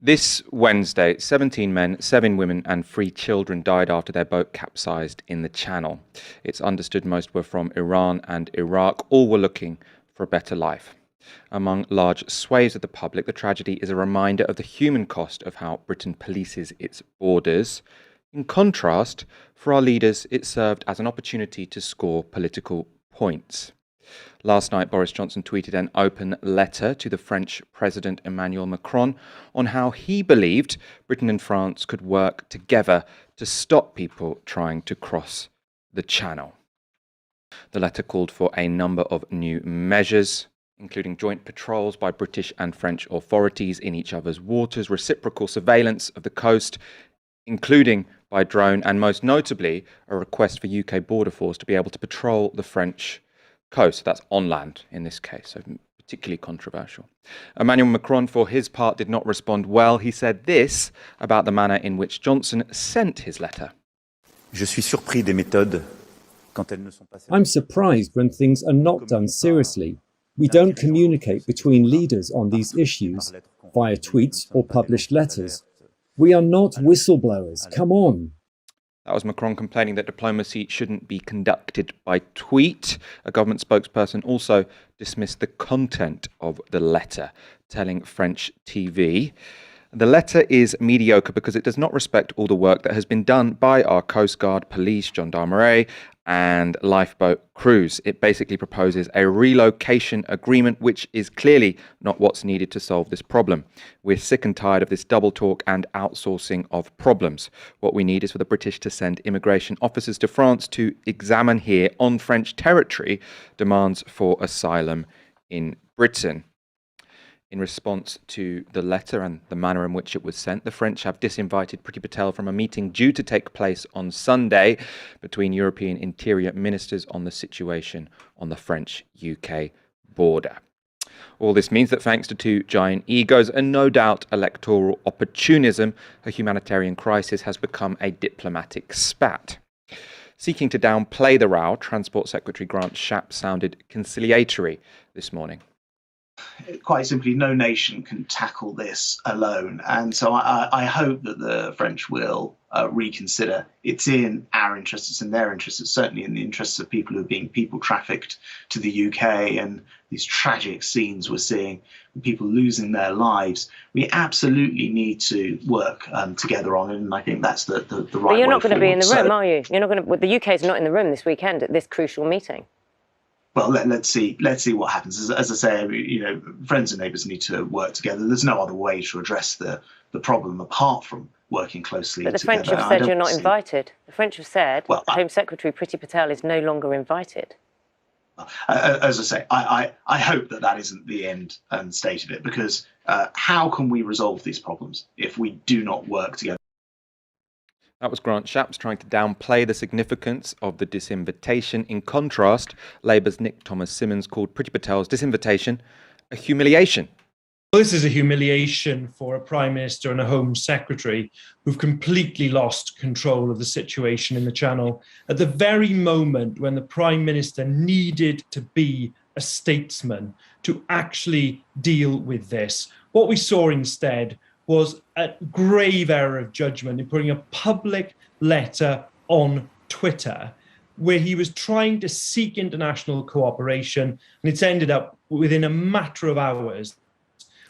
This Wednesday, 17 men, 7 women and 3 children died after their boat capsized in the Channel. It's understood most were from Iran and Iraq. All were looking for a better life. Among large swathes of the public, the tragedy is a reminder of the human cost of how Britain polices its borders. In contrast, for our leaders, it served as an opportunity to score political points. Last night, Boris Johnson tweeted an open letter to the French President Emmanuel Macron on how he believed Britain and France could work together to stop people trying to cross the Channel. The letter called for a number of new measures, including joint patrols by British and French authorities in each other's waters, reciprocal surveillance of the coast, including by drone, and most notably, a request for UK Border Force to be able to patrol the French coast. That's on land in this case, so particularly controversial. Emmanuel Macron, for his part, did not respond well. He said this about the manner in which Johnson sent his letter. I'm surprised when things are not done seriously. We don't communicate between leaders on these issues via tweets or published letters. We are not whistleblowers. Come on. That was Macron complaining that diplomacy shouldn't be conducted by tweet. A government spokesperson also dismissed the content of the letter, telling French TV, "The letter is mediocre because it does not respect all the work that has been done by our Coast Guard, police, gendarmerie and lifeboat crews. It basically proposes a relocation agreement, which is clearly not what's needed to solve this problem. We're sick and tired of this double talk and outsourcing of problems. What we need is for the British to send immigration officers to France to examine here on French territory demands for asylum in Britain." In response to the letter and the manner in which it was sent, the French have disinvited Priti Patel from a meeting due to take place on Sunday between European interior ministers on the situation on the French-UK border. All this means that thanks to 2 giant egos and no doubt electoral opportunism, a humanitarian crisis has become a diplomatic spat. Seeking to downplay the row, Transport Secretary Grant Shapps sounded conciliatory this morning. Quite simply, no nation can tackle this alone. And so I hope that the French will reconsider. It's in our interests, it's in their interests, it's certainly in the interests of people who are being people trafficked to the UK, and these tragic scenes we're seeing, people losing their lives. We absolutely need to work together on it, and I think that's the right way. But you're not going to be in the room, so, are you? You're not going to. Well, the UK is not in the room this weekend at this crucial meeting. Well, let's see what happens. As I say, friends and neighbours need to work together. There's no other way to address the problem apart from working closely together. But the French have said you're not invited. The French have said Home Secretary Priti Patel is no longer invited. As I say, I hope that isn't the end and state of it, because how can we resolve these problems if we do not work together? That was Grant Shapps trying to downplay the significance of the disinvitation. In contrast, Labour's Nick Thomas-Symonds called Priti Patel's disinvitation a humiliation. This is a humiliation for a Prime Minister and a Home Secretary who've completely lost control of the situation in the Channel at the very moment when the Prime Minister needed to be a statesman to actually deal with this. What we saw instead was a grave error of judgment in putting a public letter on Twitter where he was trying to seek international cooperation, and it's ended up within a matter of hours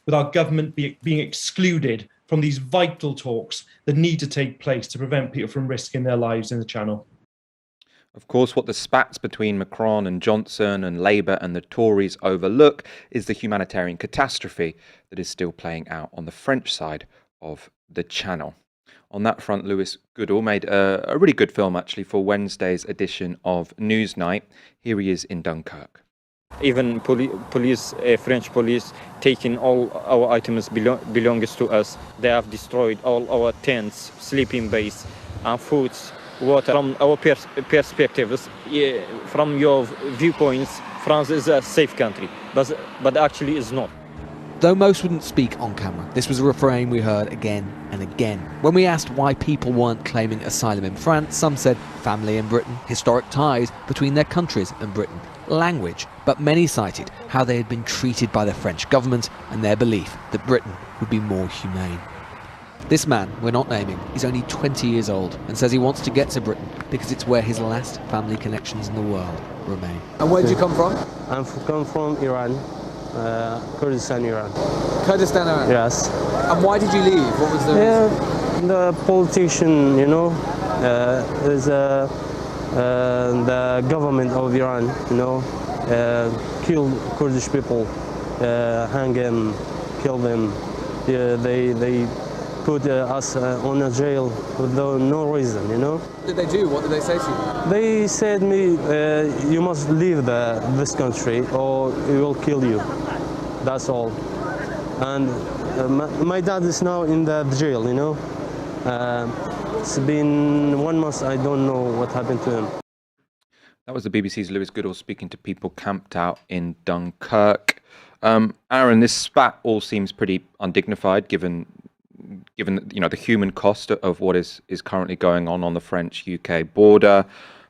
with our government being excluded from these vital talks that need to take place to prevent people from risking their lives in the Channel. Of course, what the spats between Macron and Johnson and Labour and the Tories overlook is the humanitarian catastrophe that is still playing out on the French side of the Channel. On that front, Lewis Goodall made a really good film, actually, for Wednesday's edition of Newsnight. Here he is in Dunkirk. Even police, French police, taking all our items belongs to us. They have destroyed all our tents, sleeping bags, and foods. Water. From our perspectives, from your viewpoints, France is a safe country, but actually is not. Though most wouldn't speak on camera, this was a refrain we heard again and again. When we asked why people weren't claiming asylum in France, some said family in Britain, historic ties between their countries and Britain, language, but many cited how they had been treated by the French government and their belief that Britain would be more humane. This man, we're not naming, is only 20 years old and says he wants to get to Britain because it's where his last family connections in the world remain. And where did you come from? Come from Iran, Kurdistan, Iran. Kurdistan, Iran? Yes. And why did you leave? What was the reason? The politician, is the government of Iran, killed Kurdish people, hang them, kill them. They put us on a jail with no reason, What did they do? What did they say to you? They said me, you must leave this country or we will kill you. That's all. And my dad is now in the jail, It's been 1 month, I don't know what happened to him. That was the BBC's Lewis Goodall speaking to people camped out in Dunkirk. Aaron, this spat all seems pretty undignified given the human cost of what is currently going on the French-UK border.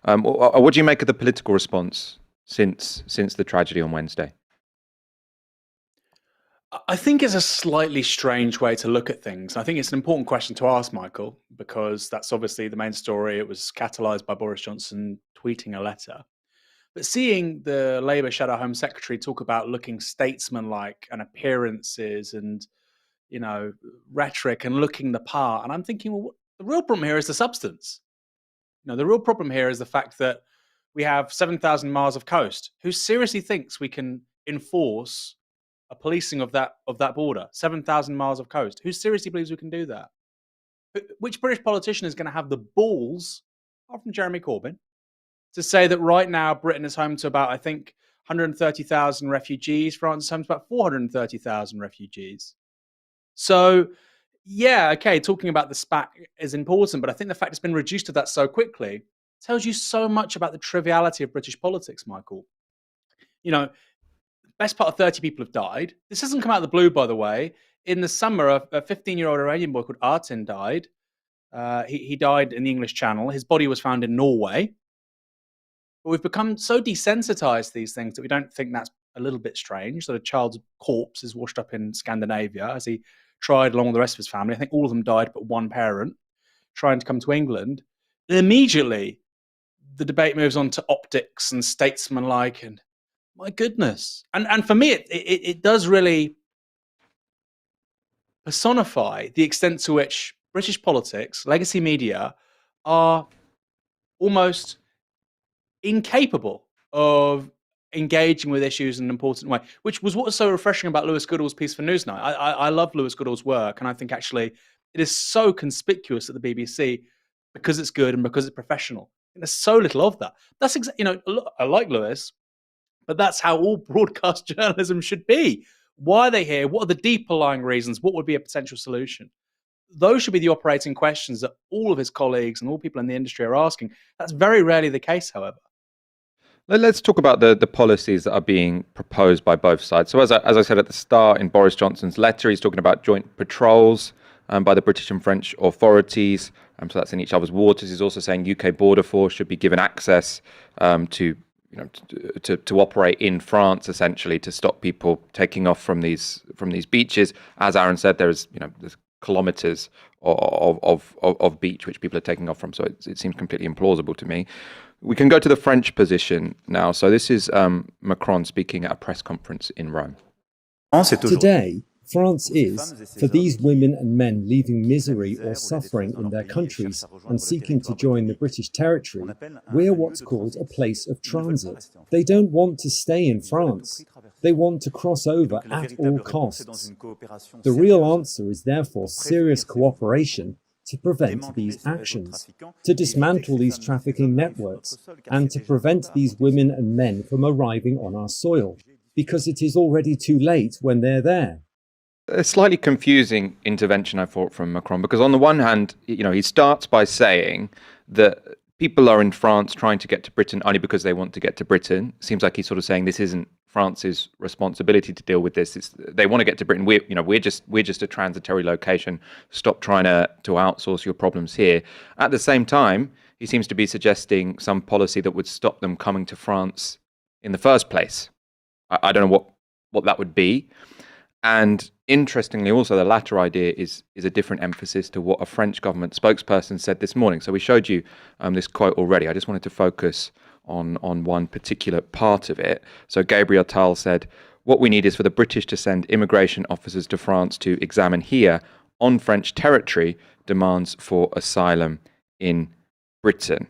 What do you make of the political response since the tragedy on Wednesday? I think it's a slightly strange way to look at things. I think it's an important question to ask, Michael, because that's obviously the main story. It was catalysed by Boris Johnson tweeting a letter. But seeing the Labour Shadow Home Secretary talk about looking statesmanlike and appearances and, rhetoric and looking the part, and I'm thinking, well, the real problem here is the substance. The real problem here is the fact that we have 7,000 miles of coast. Who seriously thinks we can enforce a policing of that border? 7,000 miles of coast. Who seriously believes we can do that? Which British politician is going to have the balls, apart from Jeremy Corbyn, to say that right now Britain is home to about, I think, 130,000 refugees. France is home to about 430,000 refugees. So, yeah, okay, talking about the spat is important, but I think the fact it's been reduced to that so quickly tells you so much about the triviality of British politics, Michael. Best part of 30 people have died. This hasn't come out of the blue, by the way. In the summer, a 15-year-old Iranian boy called Artin died. He died in the English Channel. His body was found in Norway. But we've become so desensitized to these things that we don't think that's a little bit strange, that a child's corpse is washed up in Scandinavia as he tried along with the rest of his family. I think all of them died but one parent trying to come to England. And immediately, the debate moves on to optics and statesmanlike and my goodness. And for me, it does really personify the extent to which British politics, legacy media, are almost incapable of engaging with issues in an important way, which was what was so refreshing about Lewis Goodall's piece for Newsnight. I love Lewis Goodall's work, and I think actually it is so conspicuous at the BBC because it's good and because it's professional. And there's so little of that. That's I like Lewis, but that's how all broadcast journalism should be. Why are they here? What are the deeper lying reasons? What would be a potential solution? Those should be the operating questions that all of his colleagues and all people in the industry are asking. That's very rarely the case, however. Let's talk about the policies that are being proposed by both sides. So as I said at the start, in Boris Johnson's letter, he's talking about joint patrols by the British and French authorities. So that's in each other's waters. He's also saying UK border force should be given access to operate in France, essentially, to stop people taking off from these beaches. As Aaron said, there's kilometres of beach which people are taking off from. So it seems completely implausible to me. We can go to the French position now. So this is Macron speaking at a press conference in Rome. Today, France is, for these women and men leaving misery or suffering in their countries and seeking to join the British territory, we're what's called a place of transit. They don't want to stay in France. They want to cross over at all costs. The real answer is therefore serious cooperation to prevent these actions, to dismantle these trafficking networks, and to prevent these women and men from arriving on our soil, because it is already too late when they're there. A slightly confusing intervention, I thought, from Macron, because on the one hand, he starts by saying that people are in France trying to get to Britain only because they want to get to Britain. Seems like he's sort of saying this isn't France's responsibility to deal with this. They want to get to Britain. We're just a transitory location. Stop trying to outsource your problems here. At the same time, he seems to be suggesting some policy that would stop them coming to France in the first place. I don't know what that would be. And interestingly, also, the latter idea is a different emphasis to what a French government spokesperson said this morning. So we showed you this quote already. I just wanted to focus on one particular part of it. So Gabriel Attal said, "What we need is for the British to send immigration officers to France to examine here, on French territory, demands for asylum in Britain."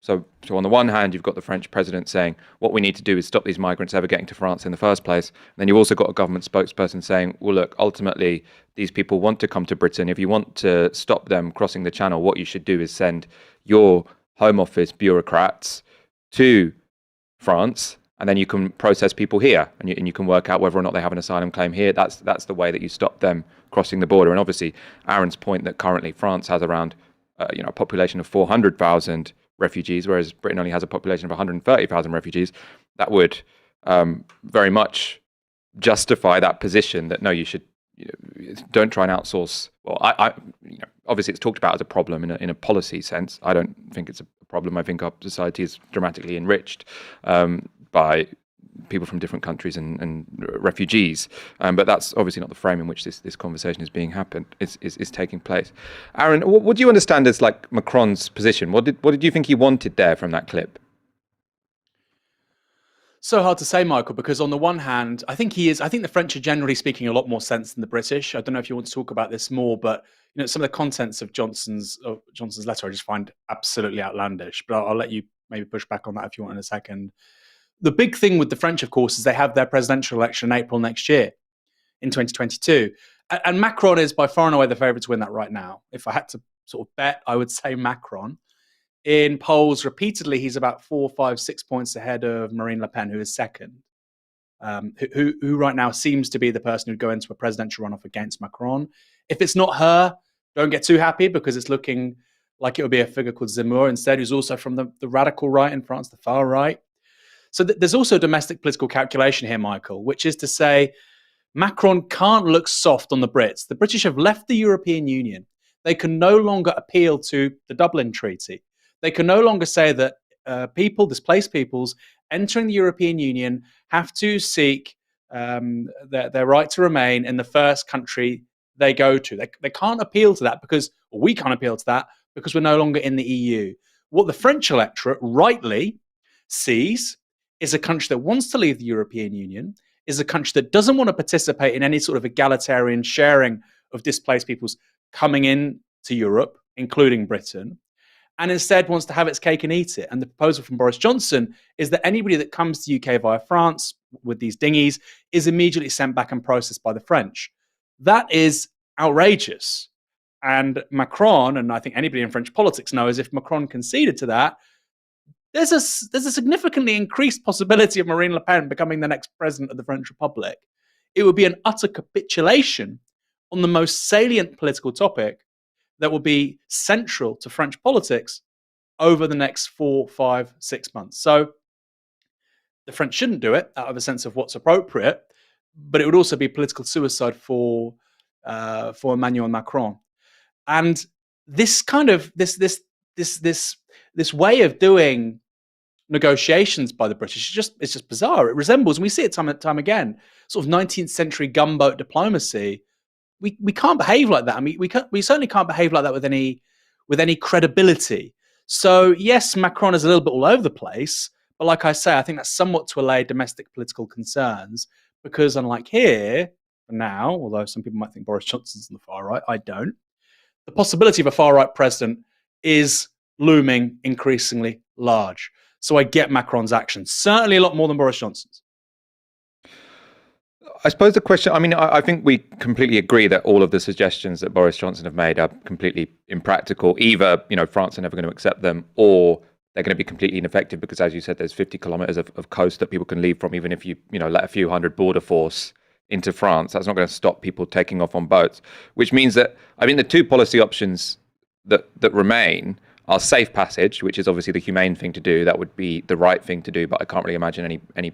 So on the one hand, you've got the French president saying, what we need to do is stop these migrants ever getting to France in the first place. And then you've also got a government spokesperson saying, well, look, ultimately, these people want to come to Britain. If you want to stop them crossing the channel, what you should do is send your Home Office bureaucrats to France, and then you can process people here, and you can work out whether or not they have an asylum claim here. That's the way that you stop them crossing the border. And obviously, Aaron's point that currently France has around a population of 400,000 refugees, whereas Britain only has a population of 130,000 refugees, that would very much justify that position that no, you should don't try and outsource. Well, obviously it's talked about as a problem in a policy sense. I don't think it's a problem. I think our society is dramatically enriched by people from different countries and refugees, but that's obviously not the frame in which this conversation is taking place. Aaron, what do you understand as like Macron's position? What did you think he wanted there from that clip? So hard to say, Michael, because on the one hand, I think the French are generally speaking a lot more sense than the British. I don't know if you want to talk about this more, but some of the contents of Johnson's letter I just find absolutely outlandish. But I'll let you maybe push back on that if you want in a second. The big thing with the French, of course, is they have their presidential election in April next year, in 2022. And Macron is by far and away the favourite to win that right now. If I had to sort of bet, I would say Macron. In polls, repeatedly, he's about 4, 5, 6 points ahead of Marine Le Pen, who is second, who right now seems to be the person who'd go into a presidential runoff against Macron. If it's not her, don't get too happy, because it's looking like it would be a figure called Zemmour instead, who's also from the radical right in France, the far right. So there's also a domestic political calculation here, Michael, which is to say Macron can't look soft on the Brits. The British have left the European Union. They can no longer appeal to the Dublin Treaty. They can no longer say that displaced peoples entering the European Union have to seek their right to remain in the first country they go to. They can't appeal to that or we can't appeal to that because we're no longer in the EU. What the French electorate rightly sees is a country that wants to leave the European Union, is a country that doesn't want to participate in any sort of egalitarian sharing of displaced peoples coming in to Europe, including Britain, and instead wants to have its cake and eat it. And the proposal from Boris Johnson is that anybody that comes to the UK via France with these dinghies is immediately sent back and processed by the French. That is outrageous. And Macron, and I think anybody in French politics knows, if Macron conceded to that, there's a significantly increased possibility of Marine Le Pen becoming the next president of the French Republic. It would be an utter capitulation on the most salient political topic that will be central to French politics over the next 4, 5, 6 months. So the French shouldn't do it out of a sense of what's appropriate, but it would also be political suicide for Emmanuel Macron. And this kind of this way of doing negotiations by the British it's just bizarre. It resembles, and we see it time and time again, sort of 19th century gunboat diplomacy. We can't behave like that. I mean, we certainly can't behave like that with any credibility. So yes, Macron is a little bit all over the place, but like I say, I think that's somewhat to allay domestic political concerns, because unlike here now, although some people might think Boris Johnson's on the far right, I don't. The possibility of a far right president is looming increasingly large. So I get Macron's action, certainly a lot more than Boris Johnson's. I suppose the question, I think we completely agree that all of the suggestions that Boris Johnson have made are completely impractical. Either, France are never going to accept them, or they're going to be completely ineffective because, as you said, there's 50 kilometers of coast that people can leave from. Even if you let a few hundred border force into France, that's not going to stop people taking off on boats, which means that, the two policy options that remain are safe passage, which is obviously the humane thing to do. That would be the right thing to do, but I can't really imagine any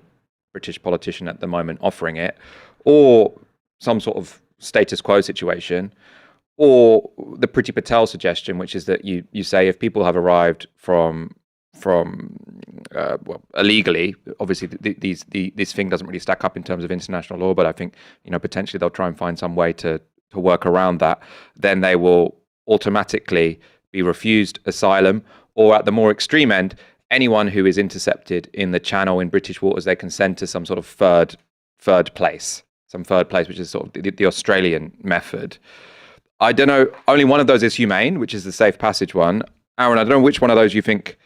British politician at the moment offering it, or some sort of status quo situation, or the Priti Patel suggestion, which is that you say if people have arrived from illegally. Obviously, this thing doesn't really stack up in terms of international law, but I think potentially they'll try and find some way to work around that. Then they will automatically be refused asylum, or at the more extreme end, anyone who is intercepted in the Channel in British waters, they can send to some sort of third place, which is sort of the Australian method. I don't know. Only one of those is humane, which is the safe passage one. Aaron, I don't know which one of those you think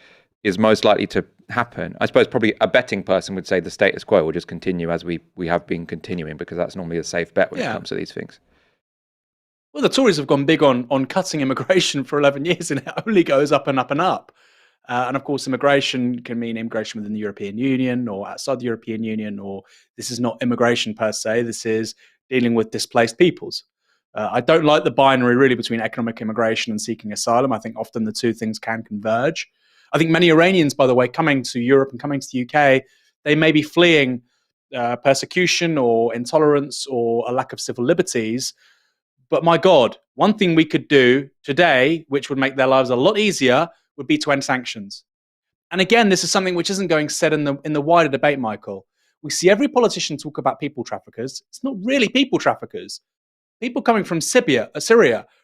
is most likely to happen. I suppose probably a betting person would say the status quo will just continue as we have been continuing, because that's normally a safe bet when it comes to these things. Well, the Tories have gone big on cutting immigration for 11 years, and it only goes up and up and up. And of course, immigration can mean immigration within the European Union or outside the European Union, or this is not immigration per se, this is dealing with displaced peoples. I don't like the binary really between economic immigration and seeking asylum. I think often the two things can converge. I think many Iranians, by the way, coming to Europe and coming to the UK, they may be fleeing persecution or intolerance or a lack of civil liberties. But my God, one thing we could do today, which would make their lives a lot easier, would be to end sanctions. And again, this is something which isn't going said in the wider debate, Michael. We see every politician talk about people traffickers. It's not really people traffickers. People coming from Syria,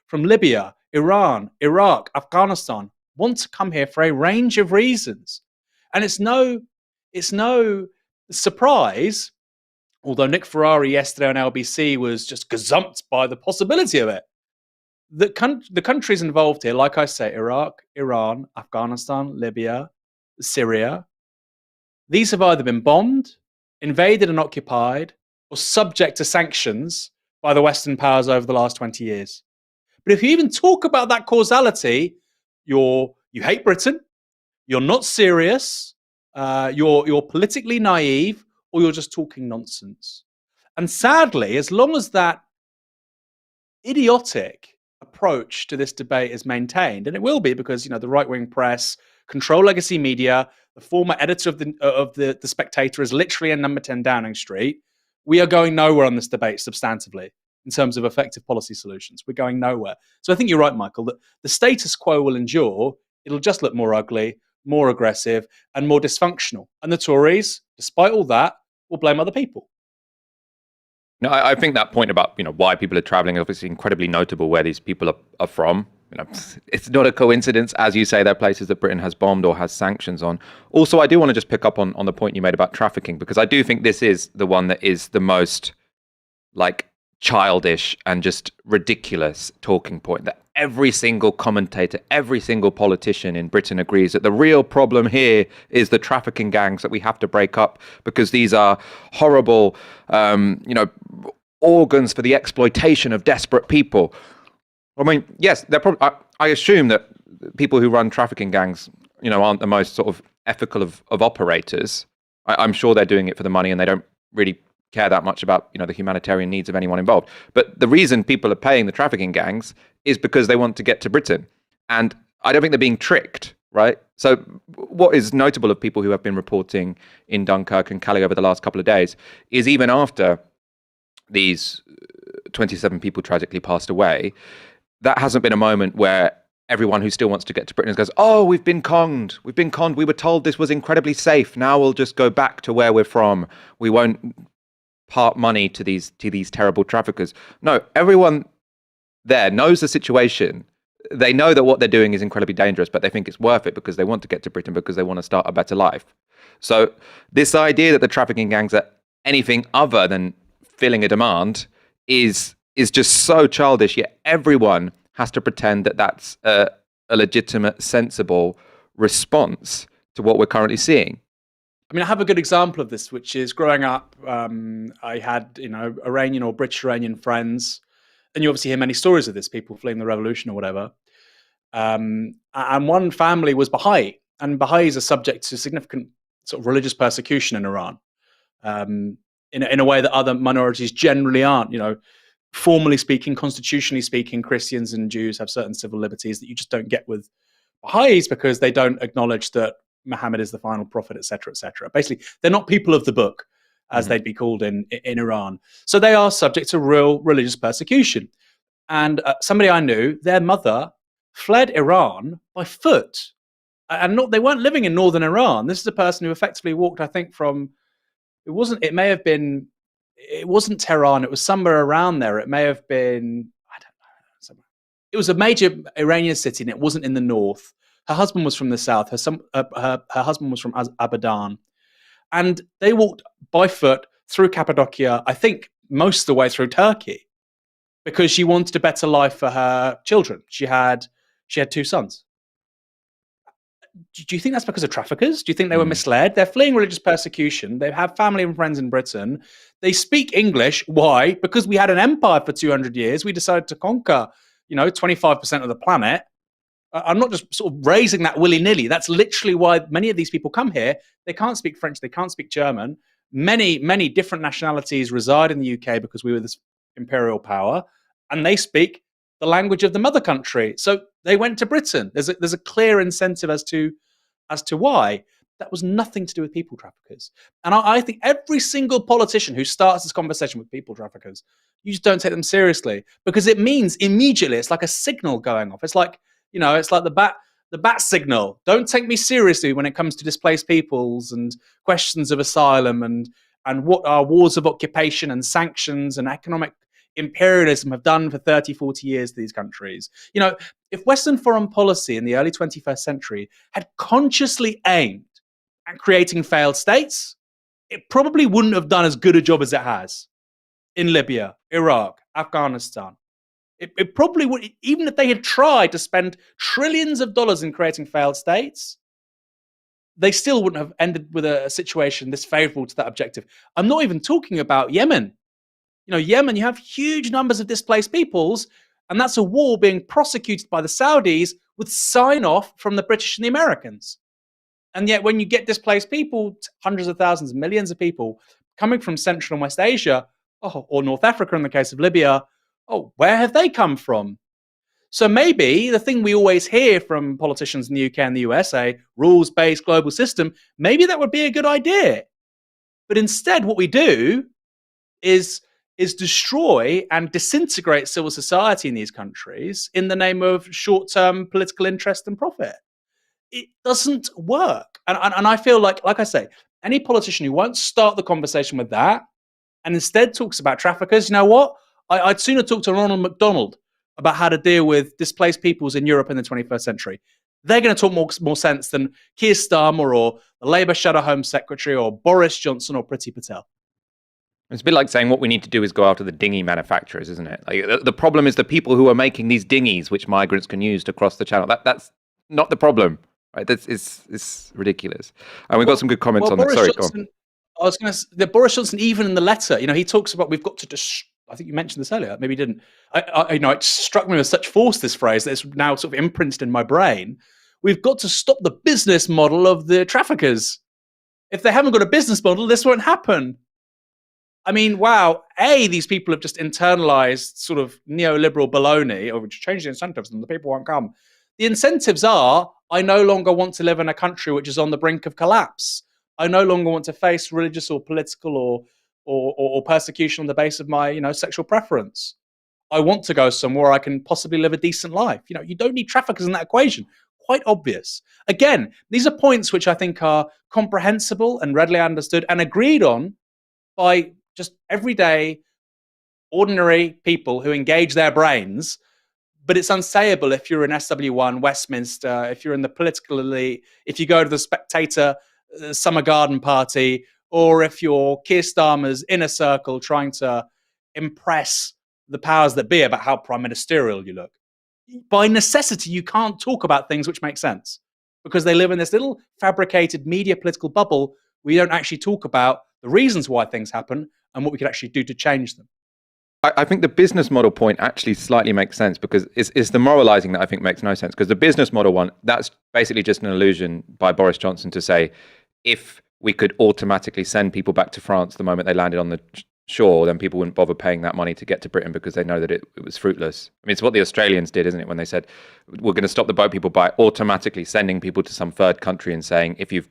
from Libya, Iran, Iraq, Afghanistan want to come here for a range of reasons. And it's no surprise, although Nick Ferrari yesterday on LBC was just gazumped by the possibility of it. The countries involved here, like I say, Iraq, Iran, Afghanistan, Libya, Syria, these have either been bombed, invaded and occupied, or subject to sanctions by the Western powers over the last 20 years. But if you even talk about that causality, you hate Britain, you're not serious, you're politically naive, or you're just talking nonsense. And sadly, as long as that idiotic approach to this debate is maintained, and it will be, because the right-wing press control legacy media, the former editor of the Spectator is literally in number 10 Downing Street, we are going nowhere on this debate substantively in terms of effective policy solutions. We're going nowhere. So I think you're right, Michael, that the status quo will endure. It'll just look more ugly, more aggressive, and more dysfunctional. And the Tories, despite all that, will blame other people. No, I think that point about why people are traveling is obviously incredibly notable where these people are from. It's not a coincidence, as you say, they're places that Britain has bombed or has sanctions on. Also, I do want to just pick up on the point you made about trafficking, because I do think this is the one that is the most childish and just ridiculous talking point, that every single commentator, every single politician in Britain agrees that the real problem here is the trafficking gangs that we have to break up, because these are horrible, organs for the exploitation of desperate people. I mean, yes, they're probably. I assume that people who run trafficking gangs, aren't the most sort of ethical of operators. I'm sure they're doing it for the money, and they don't really care that much about the humanitarian needs of anyone involved. But the reason people are paying the trafficking gangs is because they want to get to Britain, and I don't think they're being tricked, right? So what is notable of people who have been reporting in Dunkirk and Calais over the last couple of days is, even after these 27 people tragically passed away, that hasn't been a moment where everyone who still wants to get to Britain goes, oh, we've been conned. We were told this was incredibly safe. Now we'll just go back to where we're from. We won't part money to these terrible traffickers. No, everyone there knows the situation. They know that what they're doing is incredibly dangerous, but they think it's worth it because they want to get to Britain, because they want to start a better life. So this idea that the trafficking gangs are anything other than filling a demand is just so childish, yet everyone has to pretend that that's a legitimate, sensible response to what we're currently seeing. I mean, I have a good example of this, which is growing up, I had, Iranian or British Iranian friends, and you obviously hear many stories of this, people fleeing the revolution or whatever. And one family was Baha'i, and Baha'is are subject to significant sort of religious persecution in Iran, in a way that other minorities generally aren't. Formally speaking, constitutionally speaking, Christians and Jews have certain civil liberties that you just don't get with Baha'is, because they don't acknowledge that Muhammad is the final prophet, etc., etc. Basically, they're not people of the book, as they'd be called in Iran. So they are subject to real religious persecution. And somebody I knew, their mother fled Iran by foot And they weren't living in northern Iran. This is a person who effectively walked, I think, from, it wasn't Tehran, it was somewhere around there. It may have been, I don't know, somewhere. It was a major Iranian city, and it wasn't in the north. Her husband was from the south. Her husband was from Abadan. And they walked by foot through Cappadocia, I think most of the way through Turkey, because she wanted a better life for her children. She had 2 sons. Do you think that's because of traffickers? Do you think they were misled? They're fleeing religious persecution. They have family and friends in Britain. They speak English. Why? Because we had an empire for 200 years. We decided to conquer, 25% of the planet. I'm not just sort of raising that willy-nilly. That's literally why many of these people come here. They can't speak French. They can't speak German. Many, many different nationalities reside in the UK because we were this imperial power, and they speak the language of the mother country. So they went to Britain. There's a clear incentive as to why. That was nothing to do with people traffickers. And I think every single politician who starts this conversation with people traffickers, you just don't take them seriously, because it means immediately it's like a signal going off. It's like, it's like the bat signal. Don't take me seriously when it comes to displaced peoples and questions of asylum and what our wars of occupation and sanctions and economic imperialism have done for 30, 40 years to these countries. If Western foreign policy in the early 21st century had consciously aimed at creating failed states, it probably wouldn't have done as good a job as it has in Libya, Iraq, Afghanistan. It probably would, even if they had tried to spend trillions of dollars in creating failed states, they still wouldn't have ended with a situation this favorable to that objective. I'm not even talking about Yemen. Yemen, you have huge numbers of displaced peoples, and that's a war being prosecuted by the Saudis with sign-off from the British and the Americans. And yet when you get displaced people, hundreds of thousands, millions of people coming from Central and West Asia, or North Africa in the case of Libya, where have they come from? So maybe the thing we always hear from politicians in the UK and the US, a rules-based global system, maybe that would be a good idea. But instead what we do is destroy and disintegrate civil society in these countries in the name of short-term political interest and profit. It doesn't work. And I feel like I say, any politician who won't start the conversation with that and instead talks about traffickers, you know what? I'd sooner talk to Ronald McDonald about how to deal with displaced peoples in Europe in the 21st century. They're going to talk more sense than Keir Starmer or the Labour Shadow Home Secretary or Boris Johnson or Priti Patel. It's a bit like saying what we need to do is go after the dinghy manufacturers, isn't it? Like, the problem is the people who are making these dinghies, which migrants can use to cross the channel. That's not the problem, right? It's ridiculous. And we've got some good comments on that. Sorry, go on. I was going to say, Boris Johnson, even in the letter, he talks about we've got to I think you mentioned this earlier. Maybe you didn't. It struck me with such force, this phrase, that it's now sort of imprinted in my brain. We've got to stop the business model of the traffickers. If they haven't got a business model, this won't happen. I mean, wow. These people have just internalized sort of neoliberal baloney, or change the incentives and the people won't come. The incentives are, I no longer want to live in a country which is on the brink of collapse. I no longer want to face religious or political or persecution on the basis of my, sexual preference. I want to go somewhere I can possibly live a decent life. You don't need traffickers in that equation. Quite obvious. Again, these are points which I think are comprehensible and readily understood and agreed on by just everyday, ordinary people who engage their brains. But it's unsayable if you're in SW1, Westminster, if you're in the political elite, if you go to the Spectator Summer Garden Party, or if you're Keir Starmer's inner circle trying to impress the powers that be about how prime ministerial you look. By necessity, you can't talk about things which make sense because they live in this little fabricated media political bubble where you don't actually talk about the reasons why things happen and what we could actually do to change them. I think the business model point actually slightly makes sense because it's the moralizing that I think makes no sense, because the business model one, that's basically just an illusion by Boris Johnson to say, if we could automatically send people back to France the moment they landed on the shore, then people wouldn't bother paying that money to get to Britain because they know that it was fruitless. I mean, it's what the Australians did, isn't it? When they said, we're going to stop the boat people by automatically sending people to some third country and saying, if you've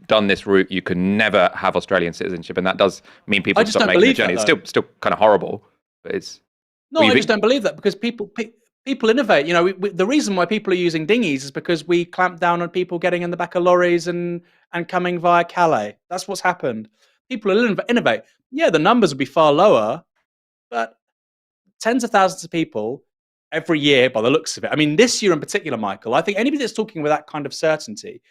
done this route, you can never have Australian citizenship. And that does mean people stop making the journey. It's still kind of horrible, but it's... No, I just don't believe that because people people innovate. The reason why people are using dinghies is because we clamped down on people getting in the back of lorries and coming via Calais. That's what's happened. People will innovate. Yeah, the numbers would be far lower, but tens of thousands of people every year by the looks of it. I mean, this year in particular, Michael, I think anybody that's talking with that kind of certainty,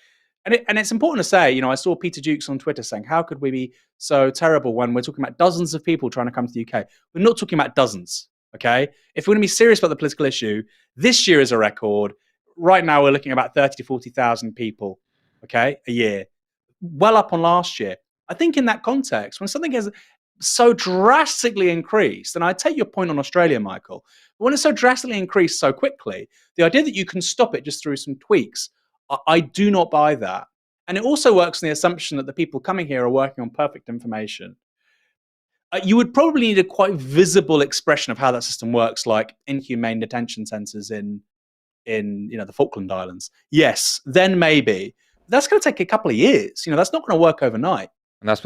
and it's important to say, I saw Peter Dukes on Twitter saying, how could we be so terrible when we're talking about dozens of people trying to come to the UK? We're not talking about dozens, okay? If we're going to be serious about the political issue, this year is a record. Right now, we're looking at about 30 to 40,000 people, okay, a year. Well up on last year. I think in that context, when something has so drastically increased, and I take your point on Australia, Michael, but when it's so drastically increased so quickly, the idea that you can stop it just through some tweaks, I do not buy that. And it also works on the assumption that the people coming here are working on perfect information. You would probably need a quite visible expression of how that system works, like inhumane detention centres in the Falkland Islands. Yes, then maybe. That's going to take a couple of years. That's not going to work overnight. And that's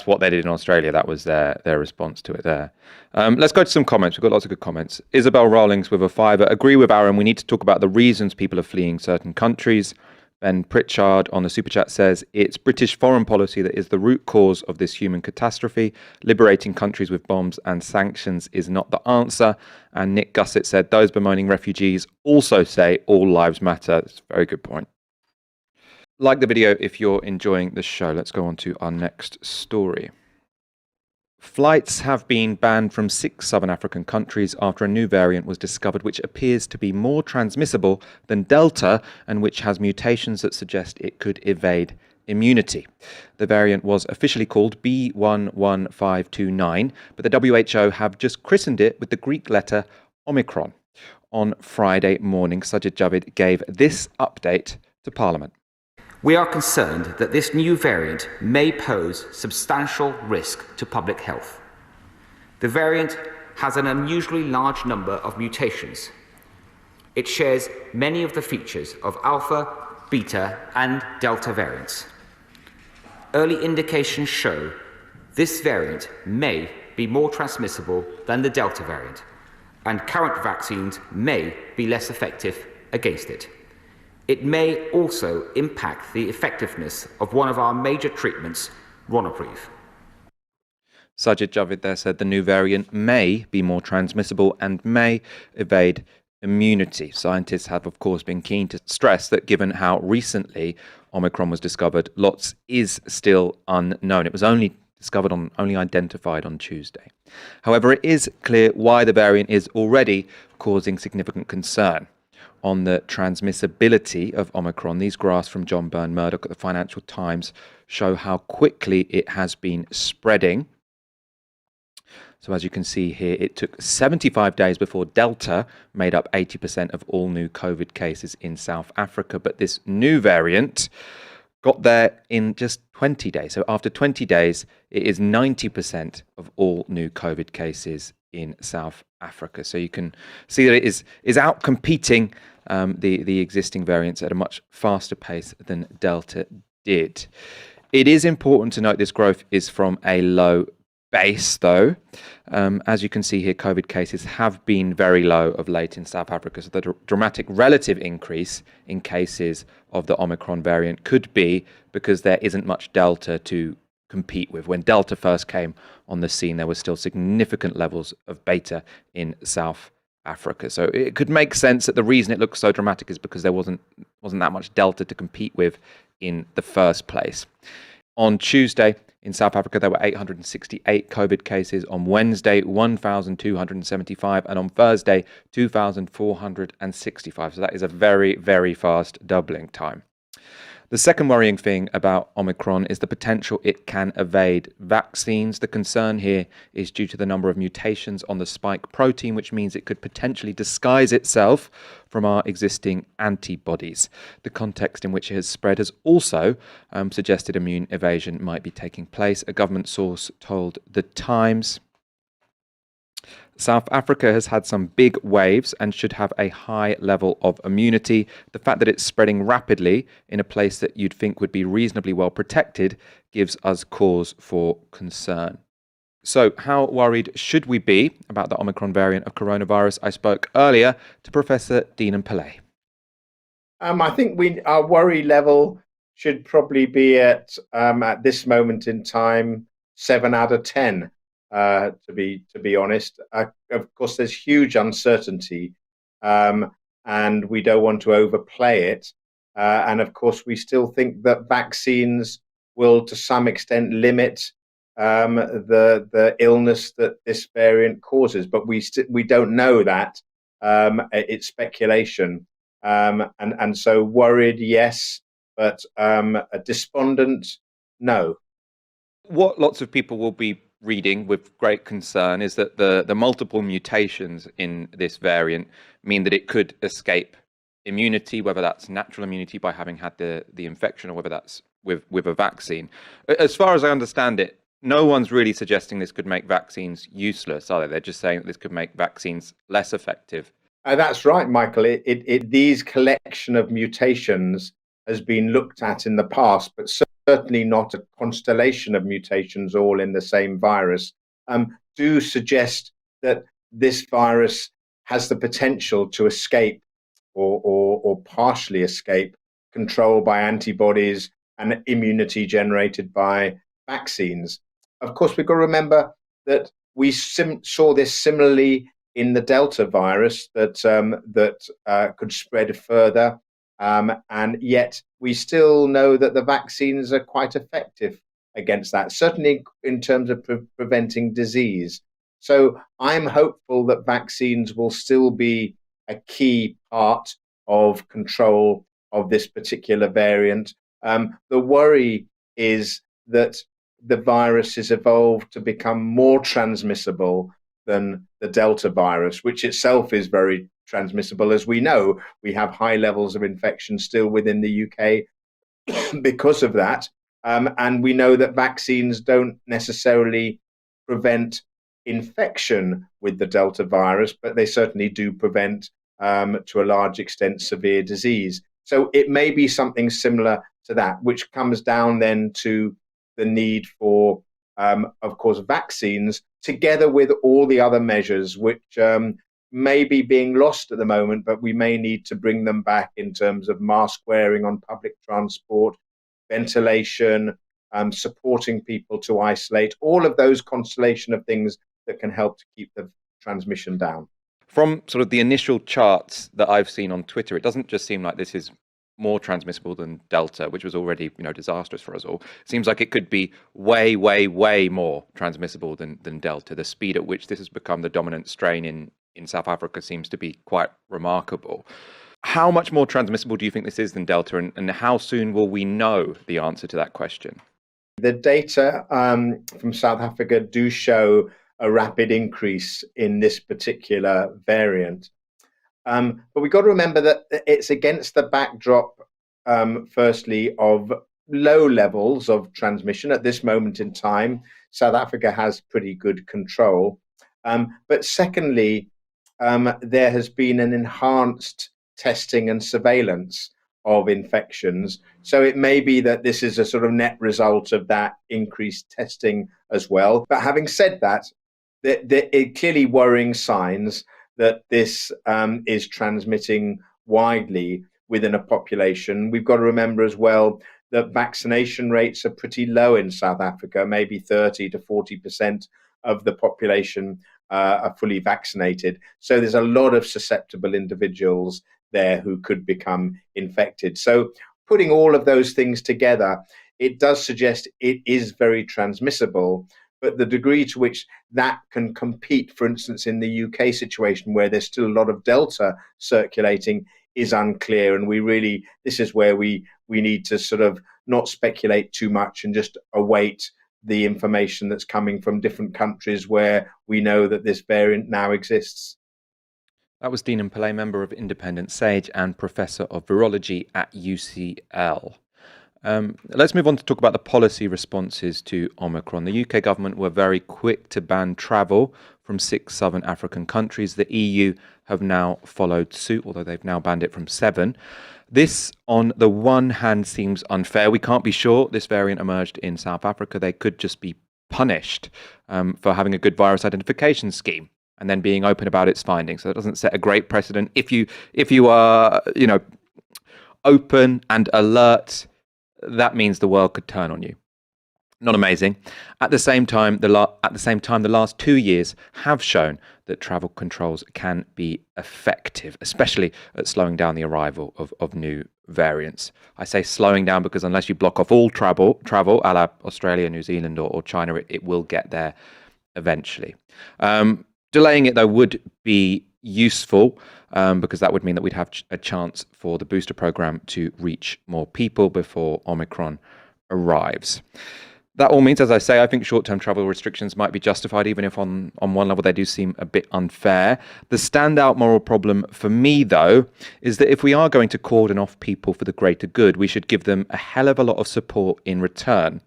what they did in Australia. That was their response to it there. Let's go to some comments. We've got lots of good comments. Isabel Rawlings with a fiver. Agree with Aaron. We need to talk about the reasons people are fleeing certain countries. Ben Pritchard on the Super Chat says, it's British foreign policy that is the root cause of this human catastrophe. Liberating countries with bombs and sanctions is not the answer. And Nick Gussett said, those bemoaning refugees also say all lives matter. That's a very good point. Like the video if you're enjoying the show. Let's go on to our next story. Flights have been banned from 6 southern African countries after a new variant was discovered which appears to be more transmissible than Delta and which has mutations that suggest it could evade immunity. The variant was officially called B11529, but the WHO have just christened it with the Greek letter Omicron. On Friday morning, Sajid Javid gave this update to Parliament. We are concerned that this new variant may pose substantial risk to public health. The variant has an unusually large number of mutations. It shares many of the features of alpha, beta, and delta variants. Early indications show this variant may be more transmissible than the delta variant, and current vaccines may be less effective against it. It may also impact the effectiveness of one of our major treatments, Ronapreve. Sajid Javid there said the new variant may be more transmissible and may evade immunity. Scientists have, of course, been keen to stress that given how recently Omicron was discovered, lots is still unknown. It was only identified on Tuesday. However, it is clear why the variant is already causing significant concern. On the transmissibility of Omicron, these graphs from John Byrne Murdoch at the Financial Times show how quickly it has been spreading. So as you can see here, it took 75 days before Delta made up 80% of all new COVID cases in South Africa. But this new variant got there in just 20 days. So after 20 days, it is 90% of all new COVID cases in South Africa. So you can see that it is out competing the existing variants at a much faster pace than Delta did. It is important to note this growth is from a low base, though. As you can see here, COVID cases have been very low of late in South Africa. So the dramatic relative increase in cases of the Omicron variant could be because there isn't much Delta to compete with. When Delta first came on the scene, there were still significant levels of beta in South Africa. So it could make sense that the reason it looks so dramatic is because there wasn't that much Delta to compete with in the first place. On Tuesday, in South Africa, there were 868 COVID cases. On Wednesday, 1,275. And on Thursday, 2,465. So that is a very, very fast doubling time. The second worrying thing about Omicron is the potential it can evade vaccines. The concern here is due to the number of mutations on the spike protein, which means it could potentially disguise itself from our existing antibodies. The context in which it has spread has also suggested immune evasion might be taking place. A government source told The Times. South Africa has had some big waves and should have a high level of immunity. The fact that it's spreading rapidly in a place that you'd think would be reasonably well protected gives us cause for concern. So, how worried should we be about the Omicron variant of coronavirus? I spoke earlier to Professor Deenan Pillay. I think our worry level should probably be at this moment in time 7 out of 10. To be honest, of course, there's huge uncertainty, and we don't want to overplay it. And of course, we still think that vaccines will, to some extent, limit the illness that this variant causes, but we don't know that. It's speculation, and so worried, yes, but despondent, no. What lots of people will be reading with great concern is that the multiple mutations in this variant mean that it could escape immunity, whether that's natural immunity by having had the infection or whether that's with a vaccine. As far as I understand it, no one's really suggesting this could make vaccines useless, are they? They're just saying that this could make vaccines less effective. That's right, Michael. These collection of mutations has been looked at in the past, but certainly not a constellation of mutations all in the same virus, do suggest that this virus has the potential to escape or partially escape control by antibodies and immunity generated by vaccines. Of course, we've got to remember that we saw this similarly in the Delta virus that could spread further. And yet we still know that the vaccines are quite effective against that, certainly in terms of preventing disease. So I'm hopeful that vaccines will still be a key part of control of this particular variant. The worry is that the virus has evolved to become more transmissible than the Delta virus, which itself is very transmissible. As we know, we have high levels of infection still within the UK because of that. And we know that vaccines don't necessarily prevent infection with the Delta virus, but they certainly do prevent, to a large extent, severe disease. So it may be something similar to that, which comes down then to the need for, of course, vaccines, together with all the other measures which may be being lost at the moment, but we may need to bring them back in terms of mask wearing on public transport, ventilation, supporting people to isolate, all of those constellation of things that can help to keep the transmission down. From sort of the initial charts that I've seen on Twitter, it doesn't just seem like this is more transmissible than Delta, which was already, disastrous for us all. It seems like it could be way, way, way more transmissible than Delta. The speed at which this has become the dominant strain in South Africa seems to be quite remarkable. How much more transmissible do you think this is than Delta, and how soon will we know the answer to that question? The data from South Africa do show a rapid increase in this particular variant. But we've got to remember that it's against the backdrop, firstly, of low levels of transmission at this moment in time. South Africa has pretty good control. But secondly, there has been an enhanced testing and surveillance of infections. So it may be that this is a sort of net result of that increased testing as well. But having said that, there are clearly worrying signs that this is transmitting widely within a population. We've got to remember as well that vaccination rates are pretty low in South Africa. Maybe 30 to 40% of the population are fully vaccinated. So there's a lot of susceptible individuals there who could become infected. So putting all of those things together, it does suggest it is very transmissible. But the degree to which that can compete, for instance, in the UK situation where there's still a lot of Delta circulating, is unclear. And this is where we need to sort of not speculate too much and just await the information that's coming from different countries where we know that this variant now exists. That was Deenan Pillay, member of Independent Sage and Professor of Virology at UCL. Let's move on to talk about the policy responses to Omicron. The UK government were very quick to ban travel from 6 southern African countries. The EU have now followed suit, although they've now banned it from 7. This, on the one hand, seems unfair. We can't be sure this variant emerged in South Africa. They could just be punished for having a good virus identification scheme and then being open about its findings. So it doesn't set a great precedent. If you are, open and alert, that means the world could turn on you. Not amazing. At the same time, the last 2 years have shown that travel controls can be effective, especially at slowing down the arrival of new variants. I say slowing down because unless you block off all travel, a la Australia, New Zealand, or China, it will get there eventually. Delaying it, though, would be useful because that would mean that we'd have a chance for the booster program to reach more people before Omicron arrives. That all means, as I say, I think short-term travel restrictions might be justified, even if on one level they do seem a bit unfair. The standout moral problem for me, though, is that if we are going to cordon off people for the greater good, we should give them a hell of a lot of support in return.